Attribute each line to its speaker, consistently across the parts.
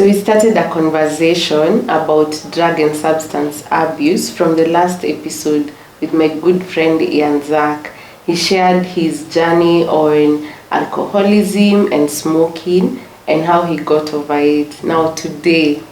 Speaker 1: So we started a conversation about drug and substance abuse from the last episode with my good friend Ian Zach. He shared his journey on alcoholism and smoking and how he got over it. Now today,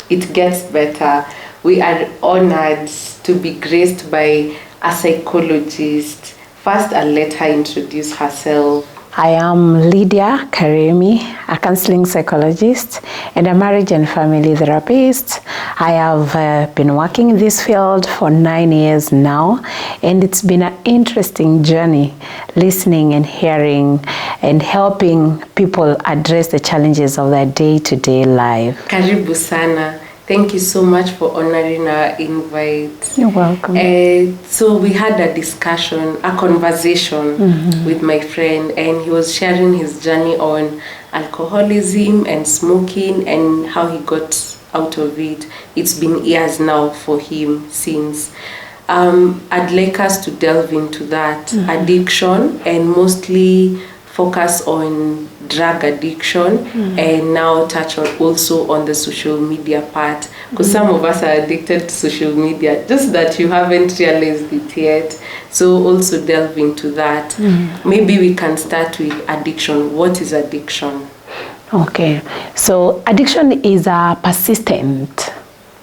Speaker 1: it gets better. We are honored to be graced by a psychologist. First, I'll let her introduce herself.
Speaker 2: I am Lydiah Karimi, a counseling psychologist and a marriage and family therapist. I have been working in this field for 9 years now, and it's been an interesting journey listening and hearing and helping people address the challenges of their day-to-day life.
Speaker 1: Karibu sana. Thank you so much for honoring our invite.
Speaker 2: You're welcome.
Speaker 1: So we had a discussion, a conversation with my friend, and he was sharing his journey on alcoholism and smoking and how he got out of it. It's been years now for him since. I'd like us to delve into that addiction and mostly focus on drug addiction and now touch on also on the social media part, because some of us are addicted to social media, just that you haven't realized it yet. So also delve into that. Maybe we can start with addiction. What is addiction?
Speaker 2: Okay, so addiction is a persistent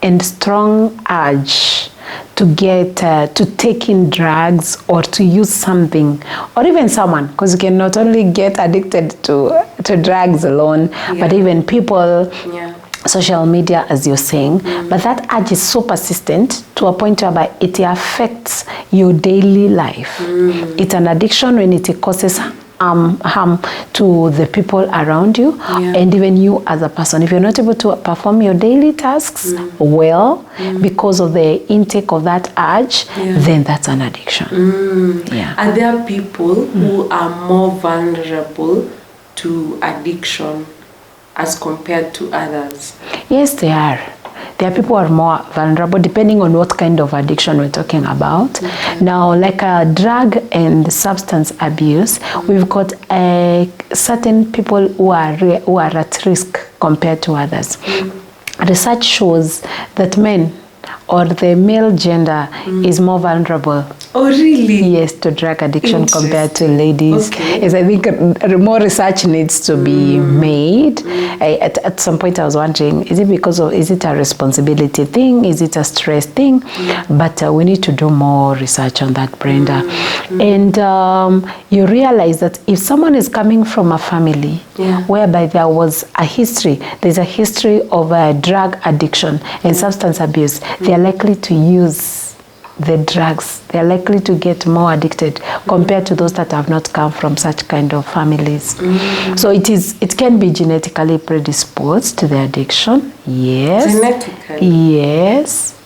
Speaker 2: and strong urge to get to take in drugs or to use something or even someone, because you can not only get addicted to drugs alone, but even people, social media, as you're saying. But that urge is so persistent to a point whereby it affects your daily life. It's an addiction when it causes harm to the people around you and even you as a person. If you're not able to perform your daily tasks well because of the intake of that urge, then that's an addiction.
Speaker 1: Are there people who are more vulnerable to addiction as compared to others?
Speaker 2: Yes, there are. There are people who are more vulnerable depending on what kind of addiction we're talking about. Now, like a drug and substance abuse, we've got certain people who are at risk compared to others. Research shows that men or the male gender is more vulnerable.
Speaker 1: Oh, really?
Speaker 2: Yes, to drug addiction compared to ladies. Yes, I think more research needs to be made. At some point I was wondering, is it a responsibility thing? Is it a stress thing? But we need to do more research on that, Brenda. And you realize that if someone is coming from a family whereby there's a history of drug addiction and substance abuse, they are likely to use the drugs. They're likely to get more addicted compared to those that have not come from such kind of families. So it can be genetically predisposed to the addiction. Yes.
Speaker 1: Genetically?
Speaker 2: Yes.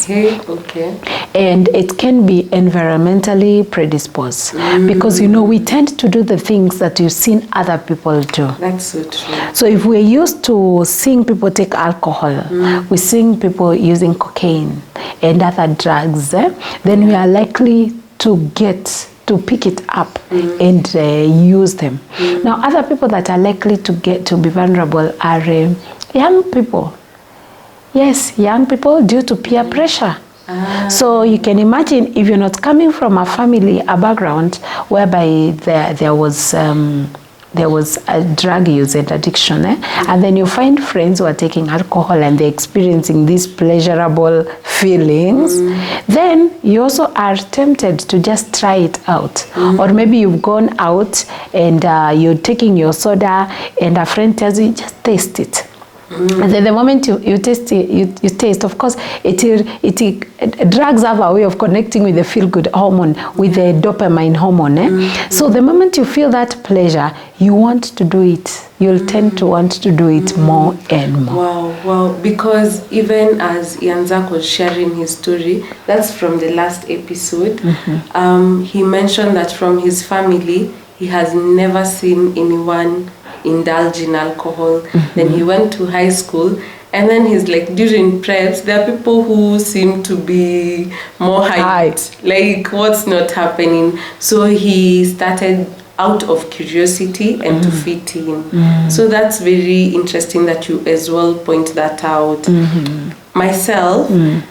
Speaker 1: Okay.
Speaker 2: And it can be environmentally predisposed because we tend to do the things that you've seen other people do.
Speaker 1: That's so true.
Speaker 2: So if we're used to seeing people take alcohol, we're seeing people using cocaine and other drugs, then we are likely to pick it up and use them. Now, other people that are likely to be vulnerable are young people. Yes, young people due to peer pressure. So you can imagine if you're not coming from a family, a background whereby there was a drug use and addiction, and then you find friends who are taking alcohol and they're experiencing these pleasurable feelings, then you also are tempted to just try it out. Or maybe you've gone out and you're taking your soda and a friend tells you, just taste it. And then the moment you taste it, you taste, of course, drugs have a way of connecting with the feel-good hormone, with the dopamine hormone. So the moment you feel that pleasure, you want to do it. You'll tend to want to do it more and more.
Speaker 1: Wow. Because even as Ian Zach was sharing his story, that's from the last episode, he mentioned that from his family, he has never seen anyone indulge in alcohol. Then he went to high school, and then he's like, during preps, there are people who seem to be more hyped, like what's not happening. So he started out of curiosity and to fit in. So that's very interesting that you as well point that out. Myself, from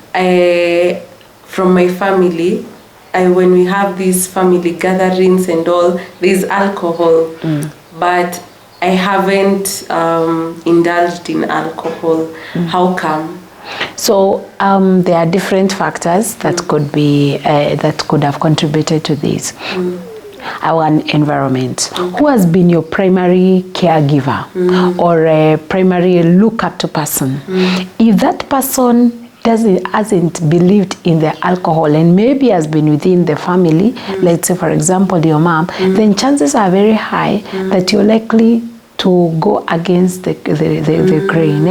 Speaker 1: my family, when we have these family gatherings and all, there's alcohol, but I haven't indulged in alcohol. How come?
Speaker 2: So there are different factors that could be that could have contributed to this. Our environment. Who has been your primary caregiver or a primary look-up-to person? If that person hasn't believed in the alcohol and maybe has been within the family, let's say for example your mom, then chances are very high that you're likely to go against the grain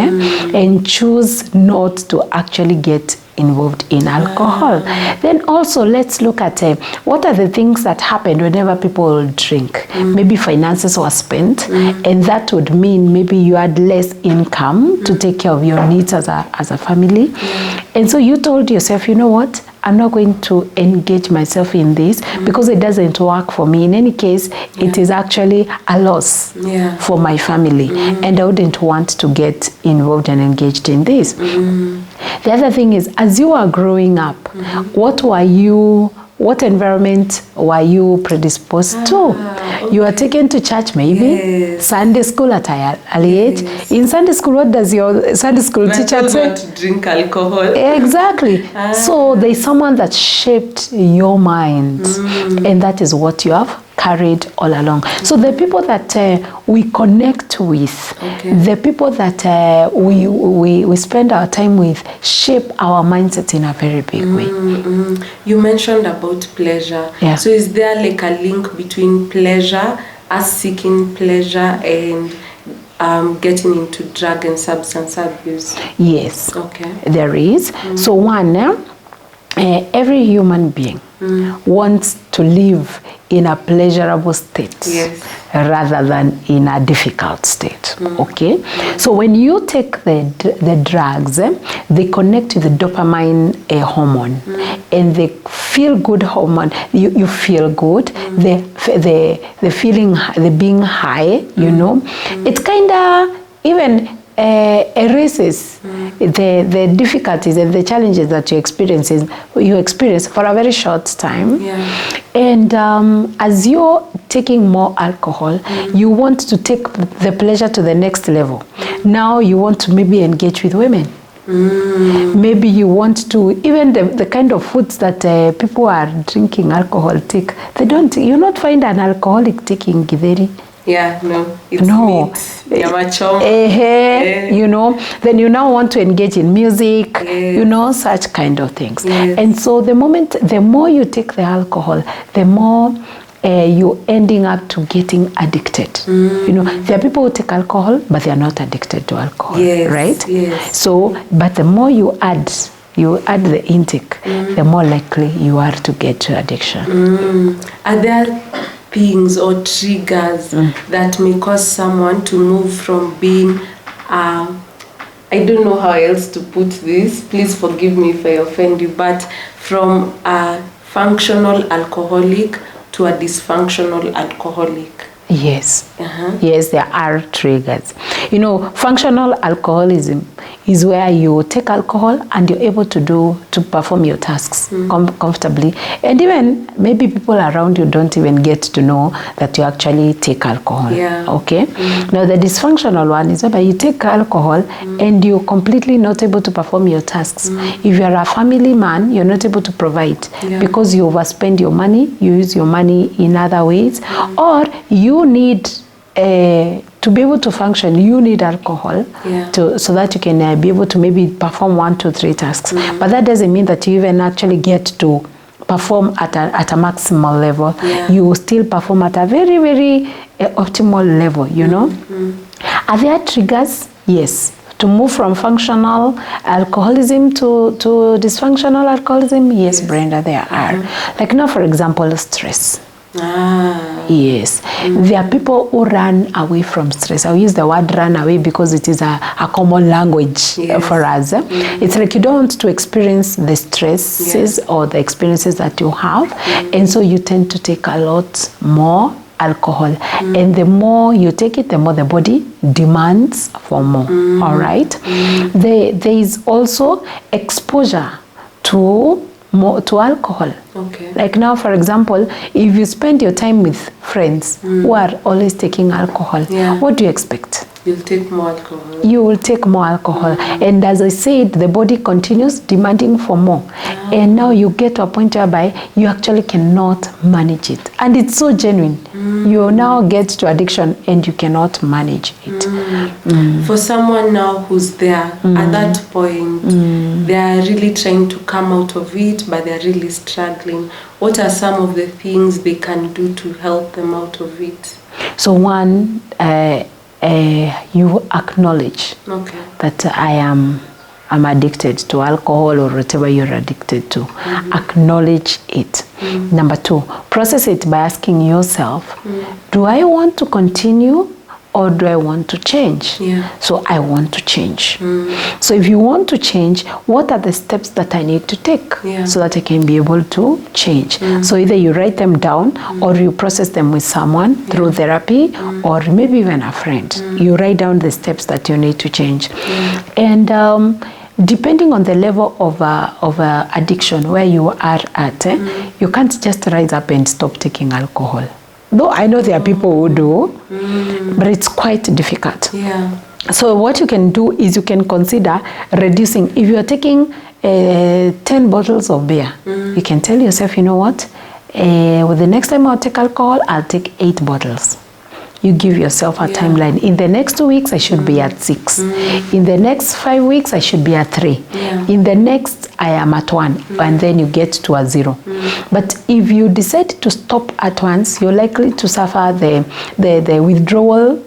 Speaker 2: and choose not to actually get involved in alcohol. Then also let's look at what are the things that happen whenever people drink. Maybe finances were spent, and that would mean maybe you had less income to take care of your needs as a family. And so you told yourself, you know what, I'm not going to engage myself in this because it doesn't work for me. In any case, it is actually a loss for my family, and I wouldn't want to get involved and engaged in this. The other thing is, as you are growing up, what environment were you predisposed to? Okay. You are taken to church maybe, Sunday school at an early age. In Sunday school, what does your Sunday school teacher say?
Speaker 1: Not to drink alcohol.
Speaker 2: Exactly. So there's someone that shaped your mind, and that is what you have carried all along. So the people that we connect with, the people that we spend our time with, shape our mindset in a very big way.
Speaker 1: You mentioned about pleasure. So is there like a link between pleasure, us seeking pleasure, and getting into drug and substance abuse?
Speaker 2: Yes. There is. So one, every human being wants to live in a pleasurable state rather than in a difficult state. So when you take the drugs, they connect with the dopamine hormone, and the feel good hormone. You feel good. The feeling, the being high. You know, it's kind of even erases the difficulties and the challenges that you experience for a very short time. And as you're taking more alcohol, you want to take the pleasure to the next level. Now you want to maybe engage with women. Maybe you want to, even the kind of foods that people are drinking alcohol take, you'll not find an alcoholic taking githeri.
Speaker 1: It's meat.
Speaker 2: You know, then you now want to engage in music, you know, such kind of things. And so the more you take the alcohol, the more you're ending up to getting addicted. You know, there are people who take alcohol, but they are not addicted to alcohol, right? So, but the more you add the intake, the more likely you are to get to addiction.
Speaker 1: Are there things or triggers that may cause someone to move from being I don't know how else to put this, please forgive me if I offend you, but from a functional alcoholic to a dysfunctional alcoholic?
Speaker 2: Yes. Yes, there are triggers. You know, functional alcoholism is where you take alcohol and you're able to perform your tasks comfortably. And even maybe people around you don't even get to know that you actually take alcohol. Okay? Now the dysfunctional one is where you take alcohol and you're completely not able to perform your tasks. If you're a family man, you're not able to provide because you overspend your money, you use your money in other ways, or you need to be able to function, you need alcohol so that you can be able to maybe perform 1, 2, 3 tasks. But that doesn't mean that you even actually get to perform at a maximal level. You still perform at a very, very optimal level, you know. Are there triggers? Yes. To move from functional alcoholism to dysfunctional alcoholism? Yes, Brenda, there are. Like now, for example, stress. Yes. There are people who run away from stress. I'll use the word run away because it is a common language for us. It's like you don't want to experience the stresses or the experiences that you have. And so you tend to take a lot more alcohol. And the more you take it, the more the body demands for more. All right. There is also exposure to alcohol.
Speaker 1: Okay.
Speaker 2: Like now, for example, if you spend your time with friends who are always taking alcohol, what do you expect?
Speaker 1: You'll take more alcohol.
Speaker 2: You will take more alcohol. And as I said, the body continues demanding for more. And now you get to a point whereby you actually cannot manage it. And it's so genuine. You now get to addiction and you cannot manage it.
Speaker 1: For someone now who's there at that point, they are really trying to come out of it, but they're really struggling. What are some of the things they can do to help them out of it?
Speaker 2: So one, you acknowledge that I'm addicted to alcohol or whatever you're addicted to. Acknowledge it. Number two, process it by asking yourself, do I want to continue or do I want to change? So I want to change. So if you want to change, what are the steps that I need to take so that I can be able to change? So either you write them down or you process them with someone through therapy or maybe even a friend. You write down the steps that you need to change. And depending on the level of addiction where you are at, you can't just rise up and stop taking alcohol. Though I know there are people who do, but it's quite difficult. So what you can do is you can consider reducing. If you are taking 10 bottles of beer, you can tell yourself, you know what, well, the next time I'll take alcohol, I'll take 8 bottles. You give yourself a timeline. In the next 2 weeks, I should be at 6. In the next 5 weeks, I should be at 3. In the next, I am at 1. And then you get to a 0. But if you decide to stop at once, you're likely to suffer the withdrawal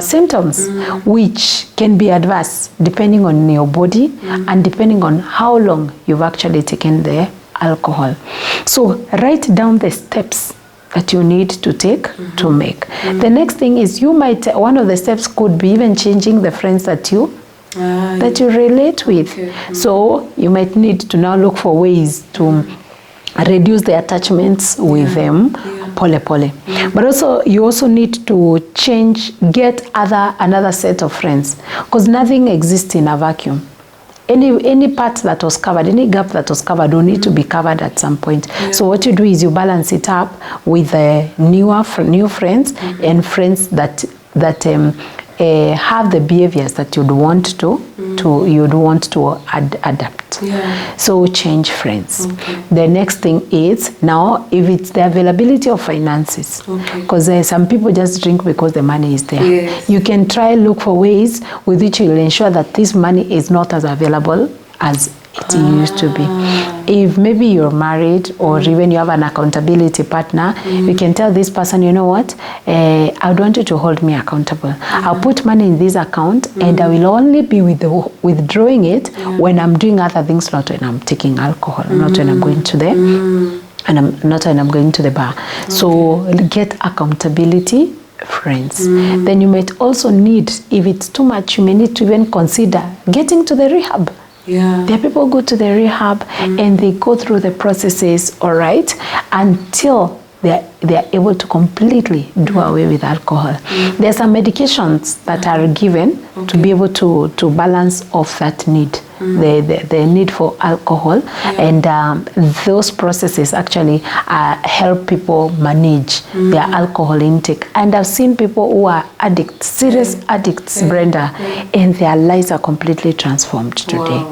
Speaker 2: symptoms, which can be adverse depending on your body and depending on how long you've actually taken the alcohol. So write down the steps that you need to take to make. The next thing is one of the steps could be even changing the friends that you relate with. So you might need to now look for ways to reduce the attachments with them, pole. But also you also need to get another set of friends, because nothing exists in a vacuum. Any part that was covered, any gap that was covered will need to be covered at some point. So what you do is you balance it up with new friends and friends that have the behaviors that you'd want to adapt. So change friends. The next thing is now if it's the availability of finances, because some people just drink because the money is there. You can look for ways with which you'll ensure that this money is not as available as it used to be. If maybe you're married or even you have an accountability partner, you can tell this person, you know what, I would want you to hold me accountable. I'll put money in this account and I will only be withdrawing it when I'm doing other things, not when I'm taking alcohol, not when I'm going to not when I'm going to the bar. So get accountability friends. Then you might also need, if it's too much, you may need to even consider getting to the rehab. There are people who go to the rehab and they go through the processes, all right, until they are able to completely do away with alcohol. There are some medications that are given to be able to balance off that need, the need for alcohol, and those processes actually help people manage their alcohol intake. And I've seen people who are addicts, serious addicts, Brenda, and their lives are completely transformed today.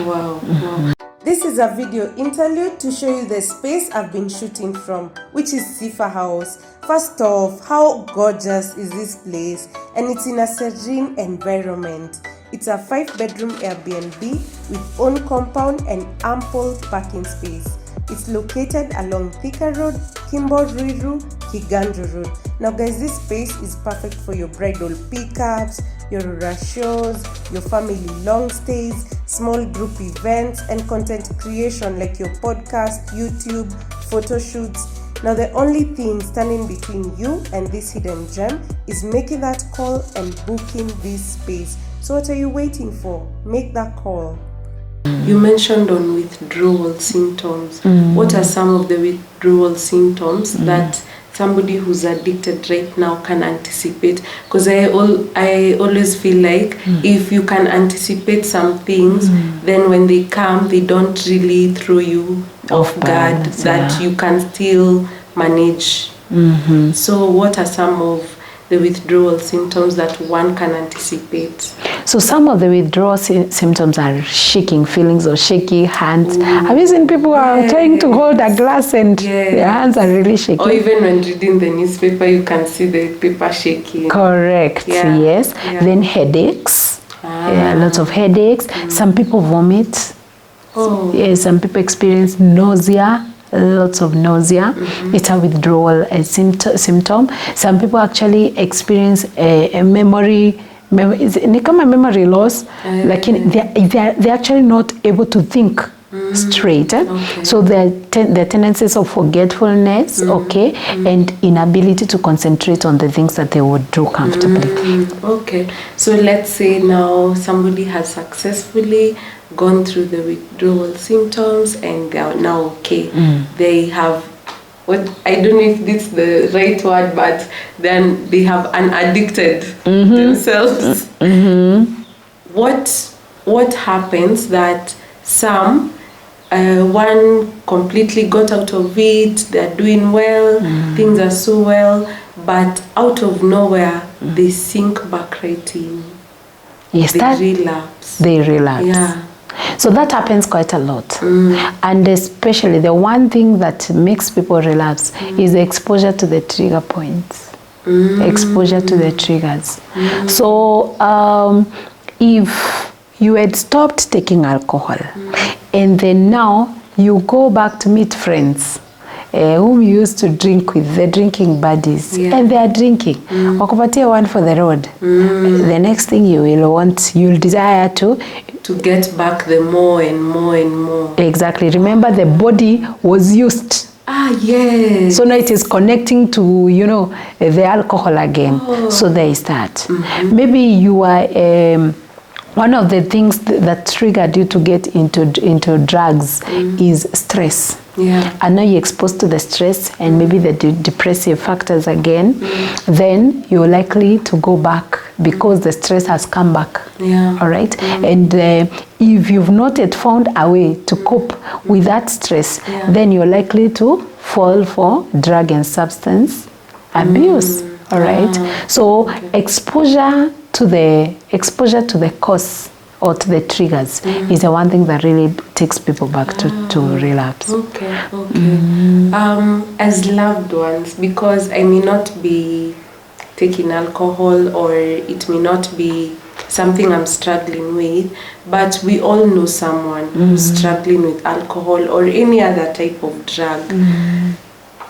Speaker 1: Wow. This is a video interlude to show you the space I've been shooting from, which is Sifa House. First off, how gorgeous is this place? And it's in a serene environment. It's a 5-bedroom Airbnb with own compound and ample parking space. It's located along Thika Road, Kimbo Ruiru, Kiganjo Road. Now guys, this space is perfect for your bridal pickups, your rural shows, your family long stays, small group events, and content creation like your podcast, YouTube, photo shoots. Now the only thing standing between you and this hidden gem is making that call and booking this space. So what are you waiting for? Make that call. You mentioned on withdrawal symptoms. What are some of the withdrawal symptoms that somebody who's addicted right now can anticipate? Because I always feel like if you can anticipate some things, then when they come, they don't really throw you off guard,
Speaker 2: balance,
Speaker 1: that you can still manage. So what are some of the withdrawal symptoms that one can anticipate?
Speaker 2: So some of the withdrawal symptoms are shaking feelings or shaky hands. Have you seen people who are trying to hold a glass and their hands are really shaking?
Speaker 1: Or even when reading the newspaper, you can see the paper shaking.
Speaker 2: Correct, yes. Then headaches, lots of headaches. Some people vomit. Yes, some people experience nausea. Lots of nausea. It's a withdrawal symptom. Some people actually experience a memory loss. Like they're actually not able to think straight. So their tendencies of forgetfulness, and inability to concentrate on the things that they would do comfortably.
Speaker 1: Okay, so let's say now somebody has successfully gone through the withdrawal symptoms and they are now okay. They have what, I don't know if this is the right word, but then they have unaddicted themselves. What happens that some one completely got out of it, they're doing well, things are so well, but out of nowhere they sink back right in.
Speaker 2: Yes,
Speaker 1: they relapse.
Speaker 2: They relapse.
Speaker 1: Yeah.
Speaker 2: So that happens quite a lot. And especially the one thing that makes people relapse is the exposure to the trigger points. Exposure to the triggers. So if you had stopped taking alcohol and then now you go back to meet friends whom you used to drink with, the drinking buddies, and they are drinking. Wakupatia one for the road. The next thing you'll desire to
Speaker 1: get back the more and more and more.
Speaker 2: Exactly. Remember, the body was used.
Speaker 1: Yes.
Speaker 2: So now it is connecting to, the alcohol again. So there is that. Maybe you are one of the things that triggered you to get into drugs is stress. And now you're exposed to the stress and maybe the depressive factors again, then you're likely to go back because the stress has come back. All right. And if you've not yet found a way to cope with that stress, then you're likely to fall for drug and substance abuse. All right. So exposure to the cause or to the triggers is the one thing that really takes people back to relapse.
Speaker 1: Okay. As loved ones, because I may not be taking alcohol or it may not be something I'm struggling with, but we all know someone who's struggling with alcohol or any other type of drug.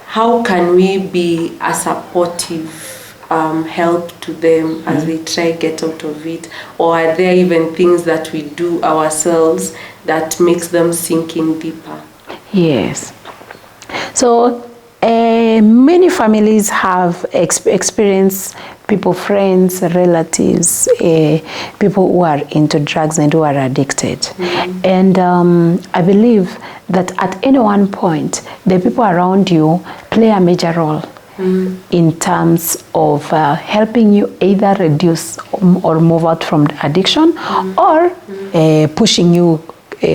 Speaker 1: How can we be a supportive help to them as they try get out of it? Or are there even things that we do ourselves that makes them sink in deeper? Yes.
Speaker 2: So many families have experienced people, friends, relatives, people who are into drugs and who are addicted. And I believe that at any one point, the people around you play a major role in terms of helping you either reduce or move out from addiction or pushing you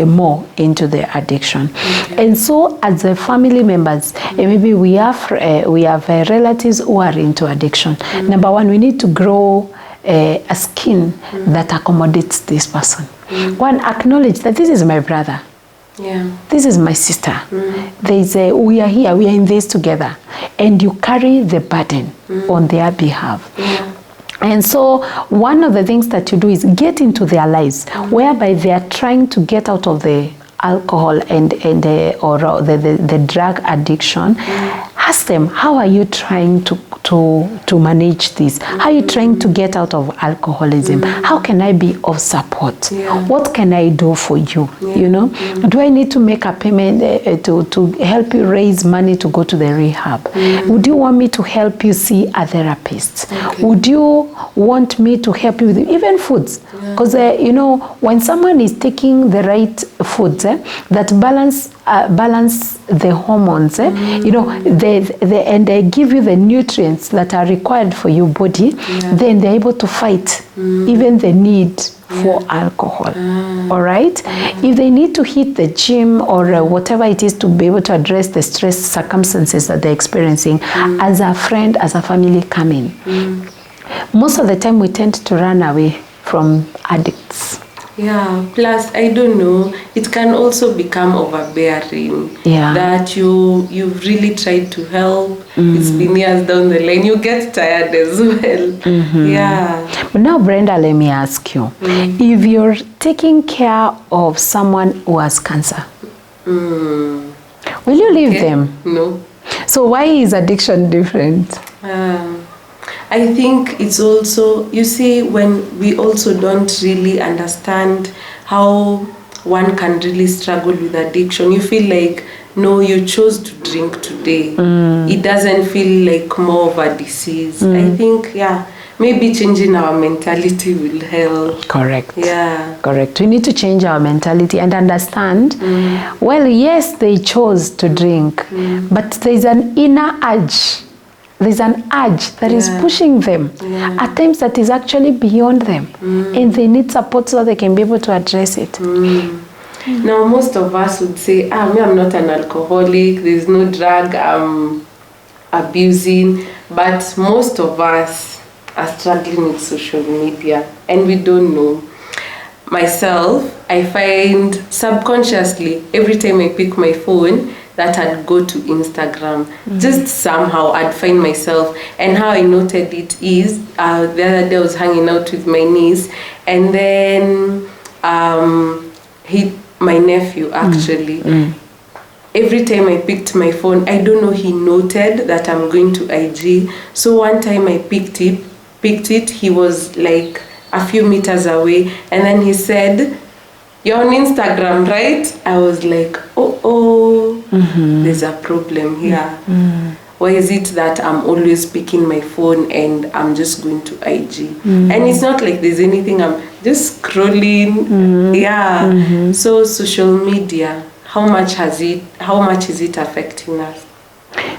Speaker 2: more into the addiction. And so as a family members, maybe we have relatives who are into addiction. Number one, we need to grow a skin that accommodates this person. One, acknowledge that this is my brother. This is my sister. We are here, we are in this together. And you carry the burden on their behalf. And so one of the things that you do is get into their lives, whereby they are trying to get out of the alcohol and the drug addiction. Ask them, how are you trying to to manage this? How are you trying to get out of alcoholism? How can I be of support? What can I do for you? You know, do I need to make a payment to help you raise money to go to the rehab? Would you want me to help you see a therapist? Would you want me to help you with even foods? Because you know, when someone is taking the right foods that balance the hormones, you know, and they give you the nutrients that are required for your body, then they're able to fight even the need for alcohol. All right? If they need to hit the gym or whatever it is to be able to address the stress circumstances that they're experiencing, as a friend, as a family come in. Most of the time we tend to run away from addicts.
Speaker 1: Yeah, plus I don't know, it can also become overbearing. That you've really tried to help. It's been years down the line. You get tired as well. Yeah.
Speaker 2: But now, Brenda, let me ask you. If you're taking care of someone who has cancer, will you leave them?
Speaker 1: No.
Speaker 2: So why is addiction different?
Speaker 1: I think it's also, you see, when we also don't really understand how one can really struggle with addiction, you feel like, no, you chose to drink today. It doesn't feel like more of a disease. I think, maybe changing our mentality will help.
Speaker 2: Correct.
Speaker 1: Yeah.
Speaker 2: Correct. We need to change our mentality and understand, well, yes, they chose to drink, but there's an inner urge. There's an urge that is pushing them at times that is actually beyond them, and they need support so they can be able to address it.
Speaker 1: Now, most of us would say, me, I'm not an alcoholic, there's no drug I'm abusing, but most of us are struggling with social media, and we don't know. Myself, I find subconsciously, every time I pick my phone, that I'd go to Instagram. Just somehow I'd find myself. And how I noted it is, the other day I was hanging out with my niece, and then my nephew actually, every time I picked my phone, I don't know, he noted that I'm going to IG. So one time I picked it, he was like a few meters away, and then he said, "You're on Instagram, right?" I was like, there's a problem here. Why is it that I'm always picking my phone and I'm just going to IG? And it's not like there's anything, I'm just scrolling. So social media, how much is it affecting us?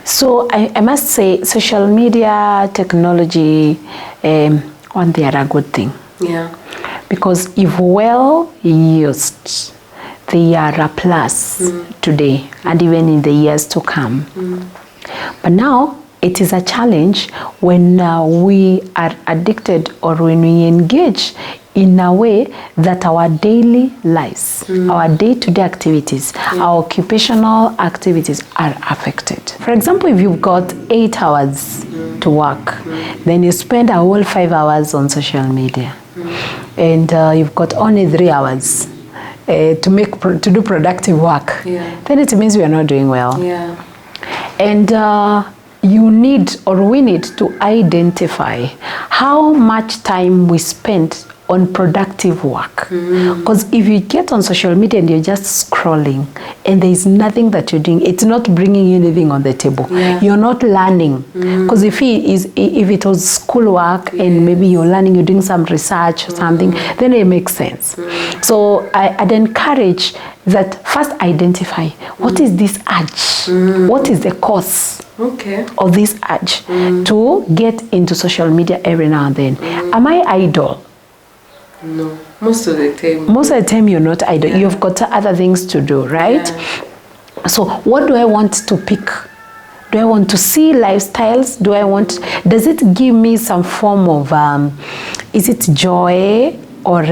Speaker 2: So I must say, social media, technology, one, they are a good thing. Because if well used, they are a plus today and even in the years to come. But now it is a challenge when we are addicted or when we engage in a way that our daily lives, our day-to-day activities, our occupational activities are affected. For example, if you've got 8 hours to work, then you spend a whole 5 hours on social media. And you've got only 3 hours to do productive work, then it means we are not doing well. And you need, or we need, to identify how much time we spend on productive work. Because if you get on social media and you're just scrolling and there is nothing that you're doing, it's not bringing you anything on the table. You're not learning. Because if it was schoolwork and maybe you're learning, you're doing some research or something, then it makes sense. So I'd encourage that first identify, what is this urge? What is the cause of this urge to get into social media every now and then? Am I idle?
Speaker 1: No, most of the time.
Speaker 2: Most of the time you're not idle. You've got other things to do, right? So what do I want to pick? Do I want to see lifestyles? Does it give me some form of, is it joy or,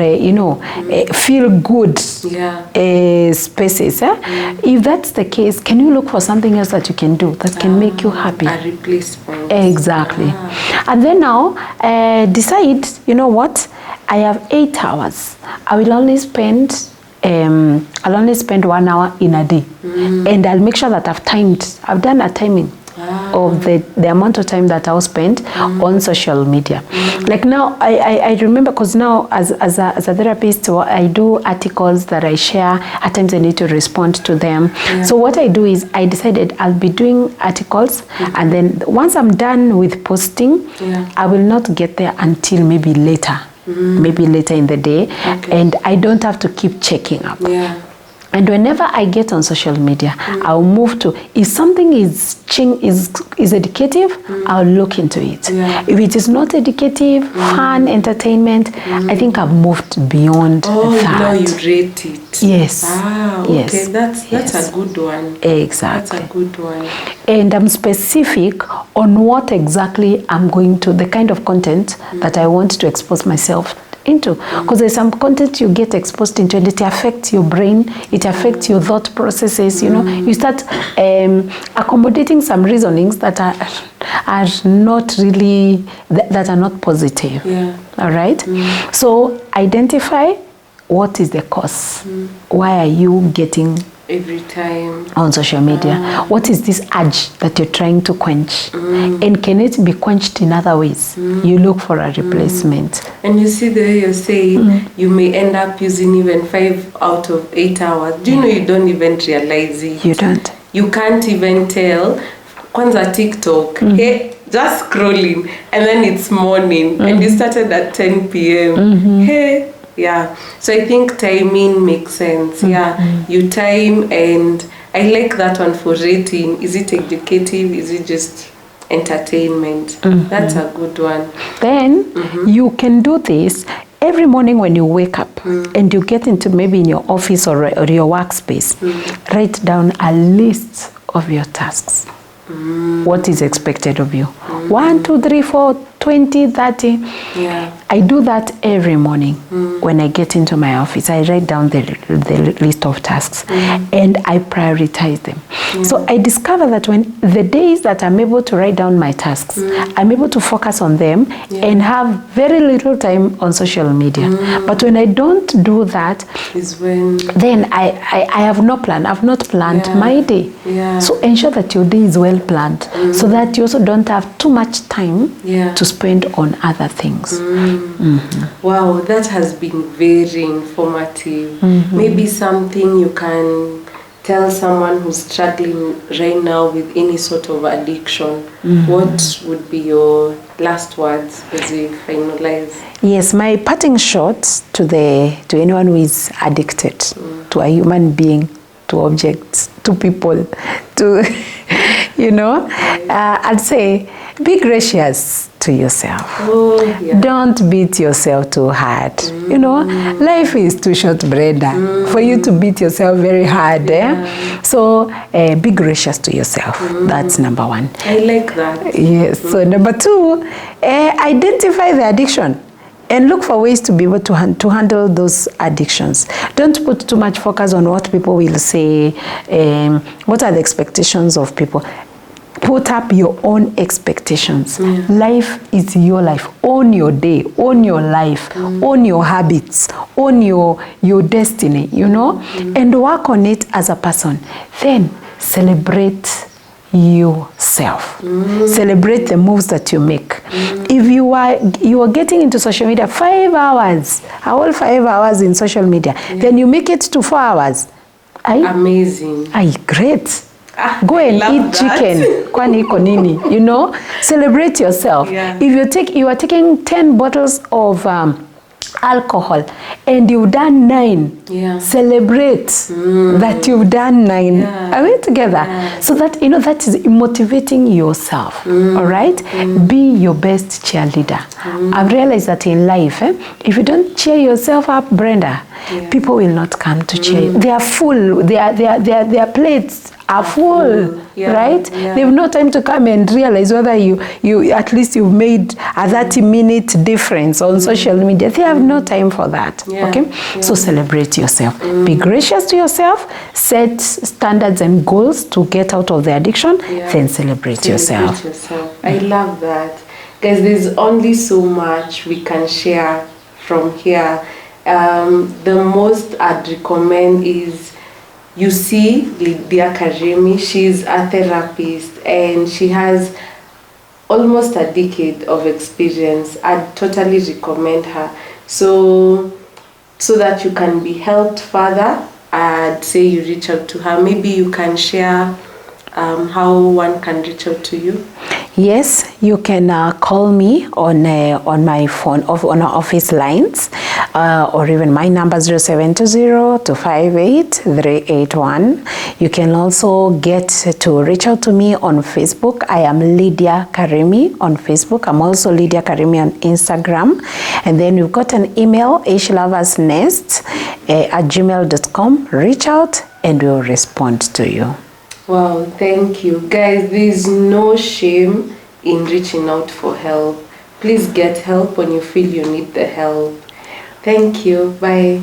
Speaker 2: feel good spaces? If that's the case, can you look for something else that you can do that can make you happy?
Speaker 1: A replacement.
Speaker 2: Exactly. And then now, decide, you know what? I have 8 hours. I'll only spend 1 hour in a day. And I'll make sure that I've done a timing. of the amount of time that I'll spend on social media. Like now, I remember, because now as a therapist, I do articles that I share. At times I need to respond to them. So what I do is I decided I'll be doing articles, and then once I'm done with posting, I will not get there until maybe later. Maybe later in the day, and I don't have to keep checking up. And whenever I get on social media, I'll move to, if something is educative, I'll look into it. If it is not educative, fun, entertainment, I think I've moved beyond that.
Speaker 1: Now you rate it.
Speaker 2: Yes.
Speaker 1: Okay,
Speaker 2: yes.
Speaker 1: That's a good one.
Speaker 2: Exactly.
Speaker 1: That's a good one.
Speaker 2: And I'm specific on what exactly I'm going to, the kind of content that I want to expose myself into, because there's some content you get exposed into and it affects your brain, it affects your thought processes. You know, you start accommodating some reasonings that are not really that are not positive. All right. So identify what is the cause. Why are you getting
Speaker 1: every time
Speaker 2: on social media? What is this urge that you're trying to quench? And can it be quenched in other ways? You look for a replacement.
Speaker 1: And you see the way you're saying, you may end up using even 5 out of 8 hours. Do you know you don't even realize it?
Speaker 2: You don't.
Speaker 1: You can't even tell. Kwanza TikTok, hey, just scrolling, and then it's morning, and you started at 10 p.m. Hey. Yeah, so I think timing makes sense. You time, and I like that one for rating. Is it educative? Is it just entertainment? That's a good one.
Speaker 2: Then you can do this every morning when you wake up and you get into maybe in your office or your workspace. Write down a list of your tasks. What is expected of you? 1, 2, 3, 4, 20, 30. I do that every morning when I get into my office. I write down the list of tasks and I prioritize them. So I discover that when the days that I'm able to write down my tasks, I'm able to focus on them and have very little time on social media. But when I don't do that,
Speaker 1: is when
Speaker 2: then I have no plan. I've not planned my day. So ensure that your day is well planned so that you also don't have too much time to spend on other things.
Speaker 1: Wow, that has been very informative. Maybe something you can tell someone who's struggling right now with any sort of addiction. What would be your last words as we finalize? Yes,
Speaker 2: my parting shot to anyone who is addicted to a human being, to objects, to people, to I'd say be gracious to yourself. Don't beat yourself too hard. Life is too short, Brenda, for you to beat yourself very hard. So be gracious to yourself. That's number one.
Speaker 1: I like that.
Speaker 2: Yes. So number two, identify the addiction and look for ways to be able to handle those addictions. Don't put too much focus on what people will say, what are the expectations of people. Put up your own expectations. Life is your life. Own your day, own your life, own your habits, own your destiny, and work on it as a person. Then celebrate yourself. Celebrate the moves that you make. If you are getting into social media 5 hours, all 5 hours in social media, then you make it to 4 hours.
Speaker 1: Amazing.
Speaker 2: Great. Go and eat chicken. Kwani iko nini? Celebrate yourself. If you are taking 10 bottles of alcohol and you've done 9, celebrate that you've done 9. Are we together? So that that is motivating yourself. All right, be your best cheerleader. I've realized that in life, if you don't cheer yourself up, Brenda, people will not come to cheer you. They are full. Their plates are full, right? They have no time to come and realize whether you at least you've made a 30-minute difference on social media. They have no time for that. Okay, so celebrate yourself. Be gracious to yourself. Set standards and goals to get out of the addiction. Then celebrate yourself.
Speaker 1: I love that, guys. There's only so much we can share from here. The most I'd recommend is you see Lydiah Karimi. She's a therapist and she has almost a decade of experience. I'd totally recommend her. So that you can be helped further, I'd say you reach out to her. Maybe you can share how one can reach out to you.
Speaker 2: Yes, you can call me on my phone, on our office lines, or even my number 0720-258-381. You can also get to reach out to me on Facebook. I am Lydiah Karimi on Facebook. I'm also Lydiah Karimi on Instagram. And then we've got an email, ashloversnest@gmail.com. Reach out and we'll respond to you.
Speaker 1: Wow, thank you. Guys, there's no shame in reaching out for help. Please get help when you feel you need the help. Thank you. Bye.